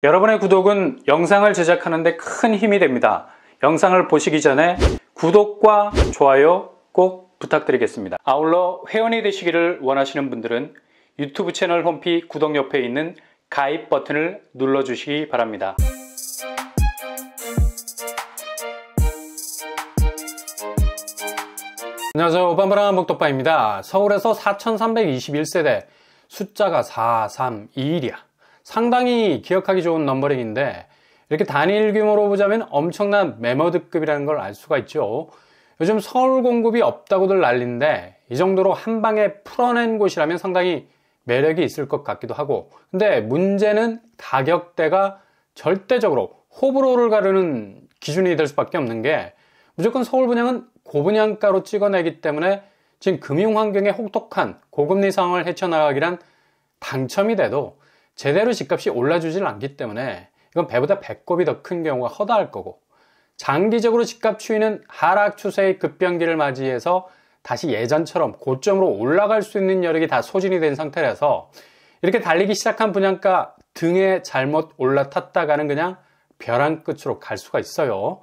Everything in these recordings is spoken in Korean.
여러분의 구독은 영상을 제작하는 데 큰 힘이 됩니다. 영상을 보시기 전에 구독과 좋아요 꼭 부탁드리겠습니다. 아울러 회원이 되시기를 원하시는 분들은 유튜브 채널 홈피 구독 옆에 있는 가입 버튼을 눌러주시기 바랍니다. 안녕하세요. 빰바람 목독바입니다. 서울에서 4321세대, 숫자가 4321이야. 상당히 기억하기 좋은 넘버링인데 이렇게 단일 규모로 보자면 엄청난 매머드급이라는 걸 알 수가 있죠. 요즘 서울 공급이 없다고들 난리인데 이 정도로 한 방에 풀어낸 곳이라면 상당히 매력이 있을 것 같기도 하고, 근데 문제는 가격대가 절대적으로 호불호를 가르는 기준이 될 수밖에 없는 게, 무조건 서울 분양은 고분양가로 찍어내기 때문에 지금 금융환경에 혹독한 고금리 상황을 헤쳐나가기란 당첨이 돼도 제대로 집값이 올라주질 않기 때문에 이건 배보다 배꼽이 더 큰 경우가 허다할 거고, 장기적으로 집값 추이는 하락 추세의 급변기를 맞이해서 다시 예전처럼 고점으로 올라갈 수 있는 여력이 다 소진이 된 상태라서 이렇게 달리기 시작한 분양가 등에 잘못 올라탔다가는 그냥 벼랑 끝으로 갈 수가 있어요.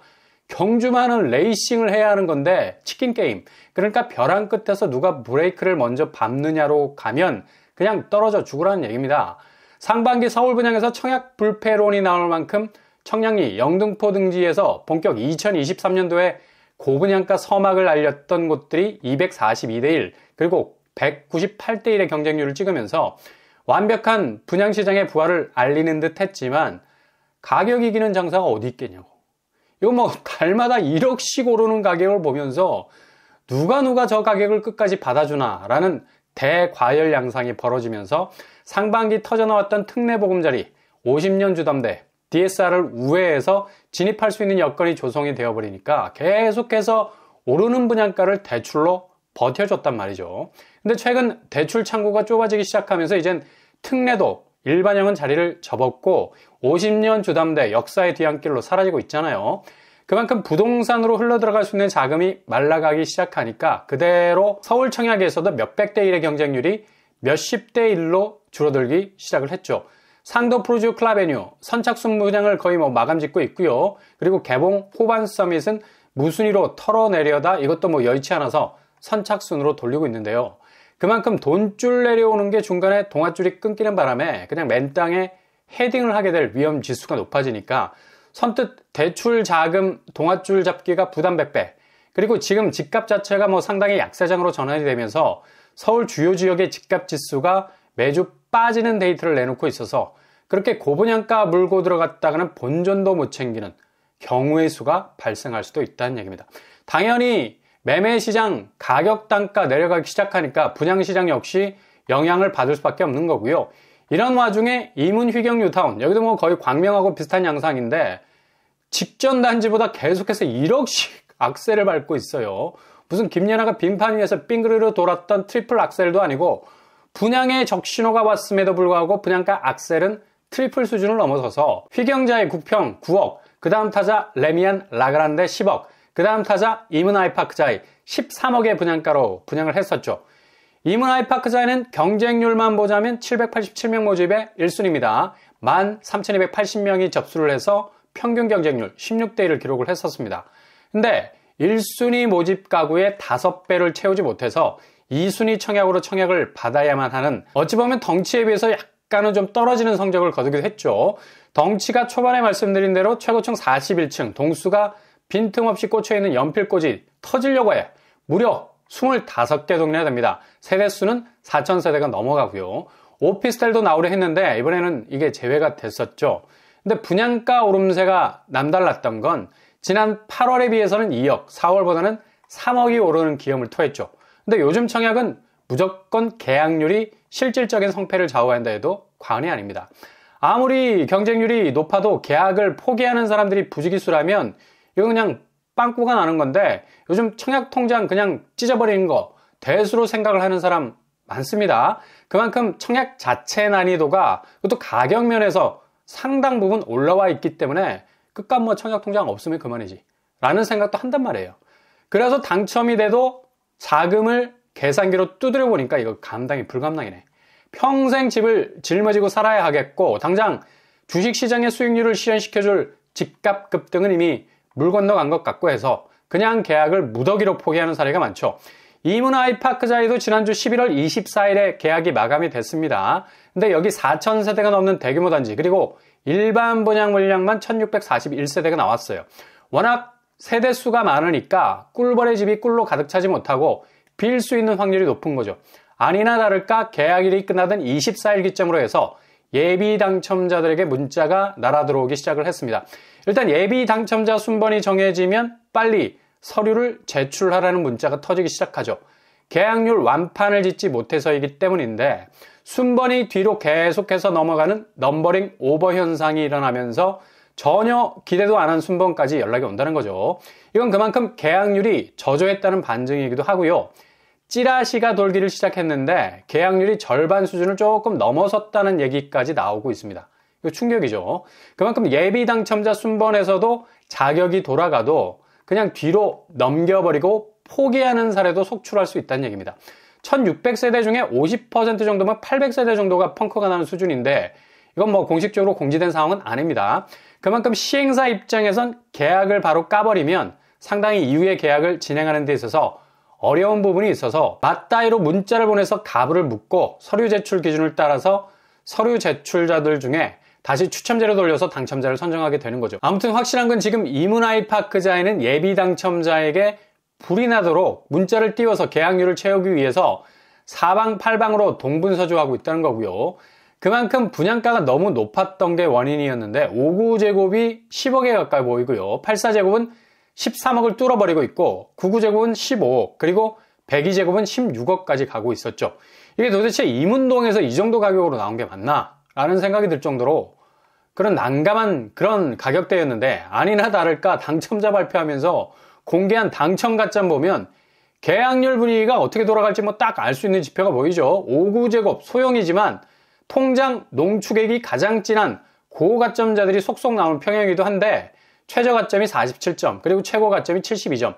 경주만은 레이싱을 해야 하는 건데 치킨 게임, 그러니까 벼랑 끝에서 누가 브레이크를 먼저 밟느냐로 가면 그냥 떨어져 죽으라는 얘기입니다. 상반기 서울 분양에서 청약 불패론이 나올 만큼 청량리, 영등포 등지에서 본격 2023년도에 고분양가 서막을 알렸던 곳들이 242대 1 그리고 198대 1의 경쟁률을 찍으면서 완벽한 분양시장의 부활을 알리는 듯 했지만 가격 이기는 장사가 어디 있겠냐고. 이거 뭐 달마다 1억씩 오르는 가격을 보면서 누가 저 가격을 끝까지 받아주나 라는 대과열 양상이 벌어지면서 상반기 터져나왔던 특례보금자리 50년 주담대 DSR을 우회해서 진입할 수 있는 여건이 조성이 되어버리니까 계속해서 오르는 분양가를 대출로 버텨줬단 말이죠. 근데 최근 대출 창구가 좁아지기 시작하면서 이젠 특례도 일반형은 자리를 접었고 50년 주담대 역사의 뒤안길로 사라지고 있잖아요. 그만큼 부동산으로 흘러들어갈 수 있는 자금이 말라가기 시작하니까 그대로 서울 청약에서도 몇백 대 1의 경쟁률이 몇십 대 1로 줄어들기 시작을 했죠. 상도 프루지오 클라베뉴 선착순 분양을 거의 마감 짓고 있고요. 그리고 개봉 호반 서밋은 무순위로 털어내려다 이것도 여의치 않아서 선착순으로 돌리고 있는데요. 그만큼 돈줄 내려오는 게 중간에 동아줄이 끊기는 바람에 그냥 맨 땅에 헤딩을 하게 될 위험 지수가 높아지니까 선뜻 대출 자금 동아줄 잡기가 부담 100배, 그리고 지금 집값 자체가 상당히 약세장으로 전환이 되면서 서울 주요 지역의 집값 지수가 매주 빠지는 데이터를 내놓고 있어서 그렇게 고분양가 물고 들어갔다가는 본전도 못 챙기는 경우의 수가 발생할 수도 있다는 얘기입니다. 당연히 매매시장 가격 단가 내려가기 시작하니까 분양시장 역시 영향을 받을 수밖에 없는 거고요. 이런 와중에 이문 휘경 뉴타운, 여기도 거의 광명하고 비슷한 양상인데 직전 단지보다 계속해서 1억씩 악셀을 밟고 있어요. 무슨 김연아가 빙판 위에서 빙그르르 돌았던 트리플 악셀도 아니고 분양의 적신호가 왔음에도 불구하고 분양가 악셀은 트리플 수준을 넘어서서 휘경자의 9평 9억, 그 다음 타자 레미안 라그란데 10억, 그 다음 타자 이문 아이파크자이 13억의 분양가로 분양을 했었죠. 이문 아이파크자이는 경쟁률만 보자면 787명 모집의 1순위입니다. 13,280명이 접수를 해서 평균 경쟁률 16대 1을 기록을 했었습니다. 근데 1순위 모집 가구의 5배를 채우지 못해서 2순위 청약으로 청약을 받아야만 하는, 어찌 보면 덩치에 비해서 약간은 좀 떨어지는 성적을 거두기도 했죠. 덩치가 초반에 말씀드린 대로 최고층 41층, 동수가 빈틈없이 꽂혀있는 연필꽂이 터지려고 해 무려 25개 동네가 됩니다. 세대수는 4,000세대가 넘어가고요. 오피스텔도 나오려 했는데 이번에는 이게 제외가 됐었죠. 근데 분양가 오름세가 남달랐던 건 지난 8월에 비해서는 2억, 4월보다는 3억이 오르는 기염을 토했죠. 근데 요즘 청약은 무조건 계약률이 실질적인 성패를 좌우한다 해도 과언이 아닙니다. 아무리 경쟁률이 높아도 계약을 포기하는 사람들이 부지기수라면 이건 그냥 빵꾸가 나는 건데, 요즘 청약 통장 그냥 찢어버리는 거 대수로 생각을 하는 사람 많습니다. 그만큼 청약 자체 난이도가 또 가격 면에서 상당 부분 올라와 있기 때문에 끝까지 청약 통장 없으면 그만이지 라는 생각도 한단 말이에요. 그래서 당첨이 돼도 자금을 계산기로 두드려 보니까 이거 감당이 불감당이네. 평생 집을 짊어지고 살아야 하겠고 당장 주식시장의 수익률을 실현시켜줄 집값 급등은 이미 물 건너간 것 같고 해서 그냥 계약을 무더기로 포기하는 사례가 많죠. 이문 아이파크자에도 지난주 11월 24일에 계약이 마감이 됐습니다. 근데 여기 4,000세대가 넘는 대규모 단지 그리고 일반 분양 물량만 1,641세대가 나왔어요. 워낙 세대수가 많으니까 꿀벌의 집이 꿀로 가득 차지 못하고 빌 수 있는 확률이 높은 거죠. 아니나 다를까 계약일이 끝나던 24일 기점으로 해서 예비 당첨자들에게 문자가 날아들어오기 시작을 했습니다. 일단 예비 당첨자 순번이 정해지면 빨리 서류를 제출하라는 문자가 터지기 시작하죠. 계약률 완판을 짓지 못해서이기 때문인데 순번이 뒤로 계속해서 넘어가는 넘버링 오버 현상이 일어나면서 전혀 기대도 안 한 순번까지 연락이 온다는 거죠. 이건 그만큼 계약률이 저조했다는 반증이기도 하고요. 찌라시가 돌기를 시작했는데 계약률이 절반 수준을 조금 넘어섰다는 얘기까지 나오고 있습니다. 이거 충격이죠. 그만큼 예비 당첨자 순번에서도 자격이 돌아가도 그냥 뒤로 넘겨버리고 포기하는 사례도 속출할 수 있다는 얘기입니다. 1600세대 중에 50% 정도면 800세대 정도가 펑크가 나는 수준인데 이건 뭐 공식적으로 공지된 상황은 아닙니다. 그만큼 시행사 입장에선 계약을 바로 까버리면 상당히 이후에 계약을 진행하는 데 있어서 어려운 부분이 있어서 맞다이로 문자를 보내서 가부를 묻고 서류 제출 기준을 따라서 서류 제출자들 중에 다시 추첨제로 돌려서 당첨자를 선정하게 되는 거죠. 아무튼 확실한 건 지금 이문 아이파크자에는 예비 당첨자에게 불이 나도록 문자를 띄워서 계약률을 채우기 위해서 사방팔방으로 동분서주하고 있다는 거고요. 그만큼 분양가가 너무 높았던 게 원인이었는데 59제곱이 10억에 가까이 보이고요. 84제곱은 13억을 뚫어버리고 있고 99제곱은 15억 그리고 102제곱은 16억까지 가고 있었죠. 이게 도대체 이문동에서 이 정도 가격으로 나온 게 맞나? 라는 생각이 들 정도로 그런 난감한 그런 가격대였는데 아니나 다를까 당첨자 발표하면서 공개한 당첨 가점 보면 계약률 분위기가 어떻게 돌아갈지 뭐 딱 알 수 있는 지표가 보이죠. 59제곱 소형이지만 통장 농축액이 가장 진한 고가점자들이 속속 나오는 평형이기도 한데 최저 가점이 47점 그리고 최고 가점이 72점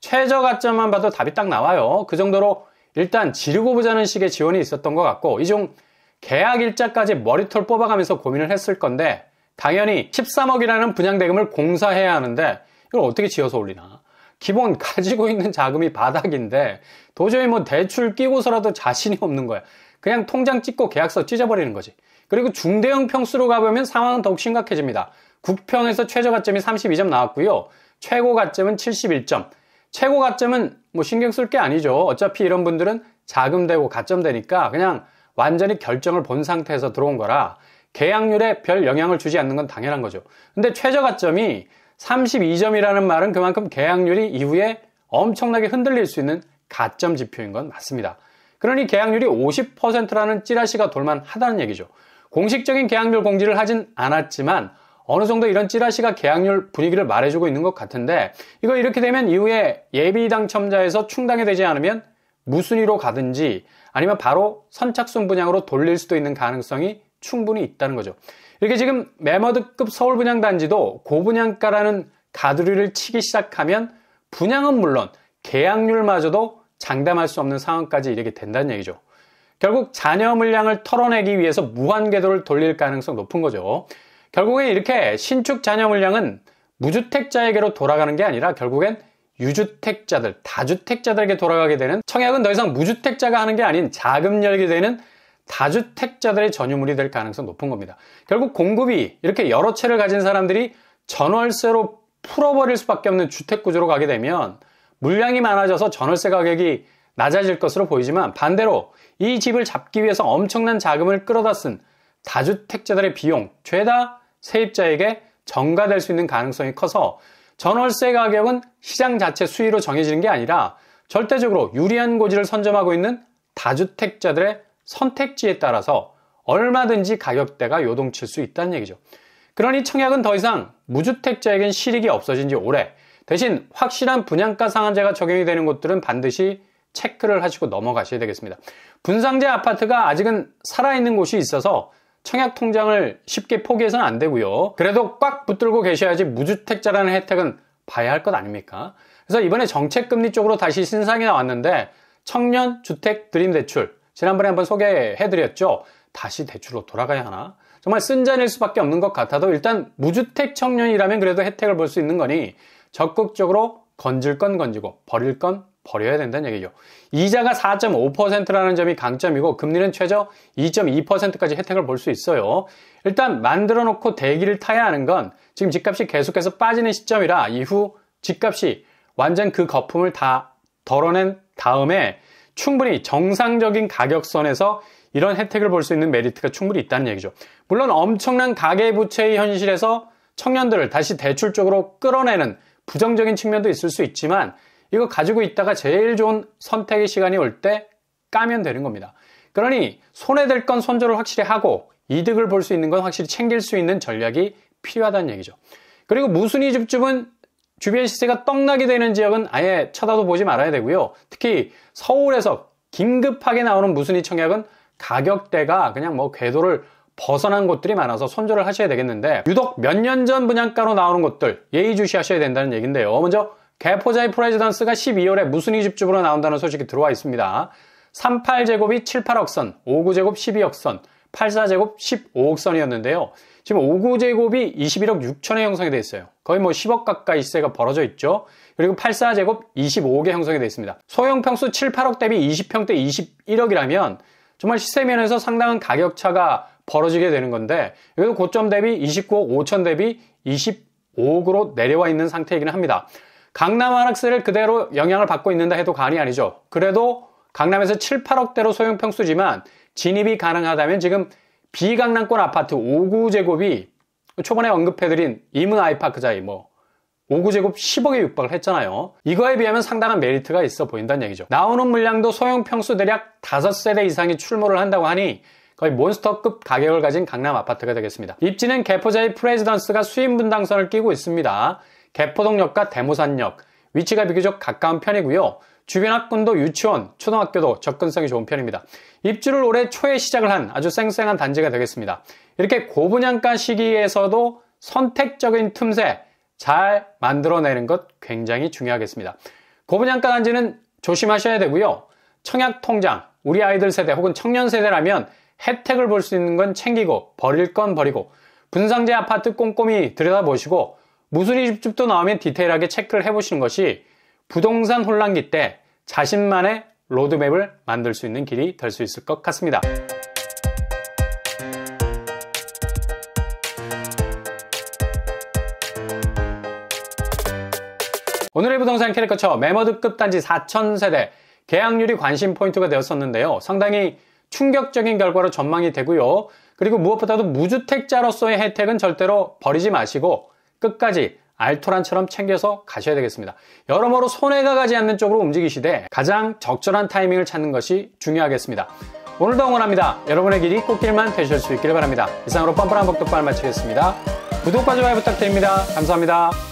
최저 가점만 봐도 답이 딱 나와요. 그 정도로 일단 지르고 보자는 식의 지원이 있었던 것 같고 이중 계약 일자까지 머리털 뽑아가면서 고민을 했을 건데 당연히 13억이라는 분양대금을 공사해야 하는데 이걸 어떻게 지어서 올리나. 기본 가지고 있는 자금이 바닥인데 도저히 뭐 대출 끼고서라도 자신이 없는 거야. 그냥 통장 찍고 계약서 찢어버리는 거지. 그리고 중대형 평수로 가보면 상황은 더욱 심각해집니다. 국평에서 최저 가점이 32점 나왔고요. 최고 가점은 71점. 최고 가점은 뭐 신경 쓸 게 아니죠. 어차피 이런 분들은 자금 대고 가점 되니까 그냥 완전히 결정을 본 상태에서 들어온 거라 계약률에 별 영향을 주지 않는 건 당연한 거죠. 근데 최저 가점이 32점이라는 말은 그만큼 계약률이 이후에 엄청나게 흔들릴 수 있는 가점 지표인 건 맞습니다. 그러니 계약률이 50%라는 찌라시가 돌만하다는 얘기죠. 공식적인 계약률 공지를 하진 않았지만 어느 정도 이런 찌라시가 계약률 분위기를 말해주고 있는 것 같은데 이거 이렇게 되면 이후에 예비 당첨자에서 충당이 되지 않으면 무순위로 가든지 아니면 바로 선착순 분양으로 돌릴 수도 있는 가능성이 충분히 있다는 거죠. 이렇게 지금 매머드급 서울 분양단지도 고분양가라는 가두리를 치기 시작하면 분양은 물론 계약률마저도 장담할 수 없는 상황까지 이르게 된다는 얘기죠. 결국 잔여 물량을 털어내기 위해서 무한궤도를 돌릴 가능성 높은 거죠. 결국엔 이렇게 신축 잔여 물량은 무주택자에게로 돌아가는 게 아니라 결국엔 유주택자들, 다주택자들에게 돌아가게 되는 청약은 더 이상 무주택자가 하는 게 아닌 자금 열게 되는 다주택자들의 전유물이 될 가능성 높은 겁니다. 결국 공급이 이렇게 여러 채를 가진 사람들이 전월세로 풀어버릴 수밖에 없는 주택구조로 가게 되면 물량이 많아져서 전월세 가격이 낮아질 것으로 보이지만 반대로 이 집을 잡기 위해서 엄청난 자금을 끌어다 쓴 다주택자들의 비용, 죄다 세입자에게 전가될 수 있는 가능성이 커서 전월세 가격은 시장 자체 수위로 정해지는 게 아니라 절대적으로 유리한 고지를 선점하고 있는 다주택자들의 선택지에 따라서 얼마든지 가격대가 요동칠 수 있다는 얘기죠. 그러니 청약은 더 이상 무주택자에겐 실익이 없어진 지 오래, 대신 확실한 분양가 상한제가 적용이 되는 곳들은 반드시 체크를 하시고 넘어가셔야 되겠습니다. 분상제 아파트가 아직은 살아있는 곳이 있어서 청약 통장을 쉽게 포기해서는 안 되고요. 그래도 꽉 붙들고 계셔야지 무주택자라는 혜택은 봐야 할 것 아닙니까? 그래서 이번에 정책금리 쪽으로 다시 신상이 나왔는데 청년 주택 드림 대출 지난번에 한번 소개해드렸죠. 다시 대출로 돌아가야 하나? 정말 쓴잔일 수밖에 없는 것 같아도 일단 무주택 청년이라면 그래도 혜택을 볼 수 있는 거니 적극적으로 건질 건 건지고 버릴 건 버려야 된다는 얘기죠. 이자가 4.5%라는 점이 강점이고 금리는 최저 2.2%까지 혜택을 볼 수 있어요. 일단 만들어 놓고 대기를 타야 하는 건 지금 집값이 계속해서 빠지는 시점이라 이후 집값이 완전 그 거품을 다 덜어낸 다음에 충분히 정상적인 가격선에서 이런 혜택을 볼 수 있는 메리트가 충분히 있다는 얘기죠. 물론 엄청난 가계부채의 현실에서 청년들을 다시 대출 쪽으로 끌어내는 부정적인 측면도 있을 수 있지만 이거 가지고 있다가 제일 좋은 선택의 시간이 올 때 까면 되는 겁니다. 그러니 손해될 건 손절을 확실히 하고 이득을 볼 수 있는 건 확실히 챙길 수 있는 전략이 필요하다는 얘기죠. 그리고 무순위 줍줍은 주변 시세가 떡나게 되는 지역은 아예 쳐다도 보지 말아야 되고요. 특히 서울에서 긴급하게 나오는 무순위 청약은 가격대가 그냥 뭐 궤도를 벗어난 곳들이 많아서 손절을 하셔야 되겠는데 유독 몇 년 전 분양가로 나오는 곳들 예의주시하셔야 된다는 얘기인데요. 먼저 개포자의 프레지던스가 12월에 무순위 줍줍으로 나온다는 소식이 들어와 있습니다. 38제곱이 7, 8억 선, 59제곱 12억 선, 84제곱 15억 선이었는데요. 지금 59제곱이 21억 6천에 형성이 되어 있어요. 거의 뭐 10억 가까이 시세가 벌어져 있죠. 그리고 84제곱 25억에 형성이 되어 있습니다. 소형 평수 7, 8억 대비 20평대 21억이라면 정말 시세 면에서 상당한 가격차가 벌어지게 되는 건데 여기도 고점 대비 29억 5천 대비 25억으로 내려와 있는 상태이긴 합니다. 강남 하락세를 그대로 영향을 받고 있는다 해도 과언이 아니죠. 그래도 강남에서 7, 8억대로 소형 평수지만 진입이 가능하다면 지금 비강남권 아파트 59제곱이 초반에 언급해드린 이문 아이파크자이 59제곱 10억에 육박을 했잖아요. 이거에 비하면 상당한 메리트가 있어 보인다는 얘기죠. 나오는 물량도 소형 평수 대략 5세대 이상이 출몰을 한다고 하니 거의 몬스터급 가격을 가진 강남 아파트가 되겠습니다. 입지는 개포자의 프레지던스가 수인 분당선을 끼고 있습니다. 개포동역과 대모산역, 위치가 비교적 가까운 편이고요. 주변 학군도 유치원, 초등학교도 접근성이 좋은 편입니다. 입주를 올해 초에 시작을 한 아주 쌩쌩한 단지가 되겠습니다. 이렇게 고분양가 시기에서도 선택적인 틈새 잘 만들어내는 것 굉장히 중요하겠습니다. 고분양가 단지는 조심하셔야 되고요. 청약통장, 우리 아이들 세대 혹은 청년 세대라면 혜택을 볼 수 있는 건 챙기고 버릴 건 버리고 분상제 아파트 꼼꼼히 들여다보시고 무순위 줍줍도 나오면 디테일하게 체크를 해보시는 것이 부동산 혼란기 때 자신만의 로드맵을 만들 수 있는 길이 될 수 있을 것 같습니다. 오늘의 부동산 캐릭터처 매머드급 단지 4000세대 계약률이 관심 포인트가 되었었는데요. 상당히 충격적인 결과로 전망이 되고요. 그리고 무엇보다도 무주택자로서의 혜택은 절대로 버리지 마시고 끝까지 알토란처럼 챙겨서 가셔야 되겠습니다. 여러모로 손해가 가지 않는 쪽으로 움직이시되 가장 적절한 타이밍을 찾는 것이 중요하겠습니다. 오늘도 응원합니다. 여러분의 길이 꽃길만 되실 수 있기를 바랍니다. 이상으로 뻔뻔한 복덕발 마치겠습니다. 구독과 좋아요 부탁드립니다. 감사합니다.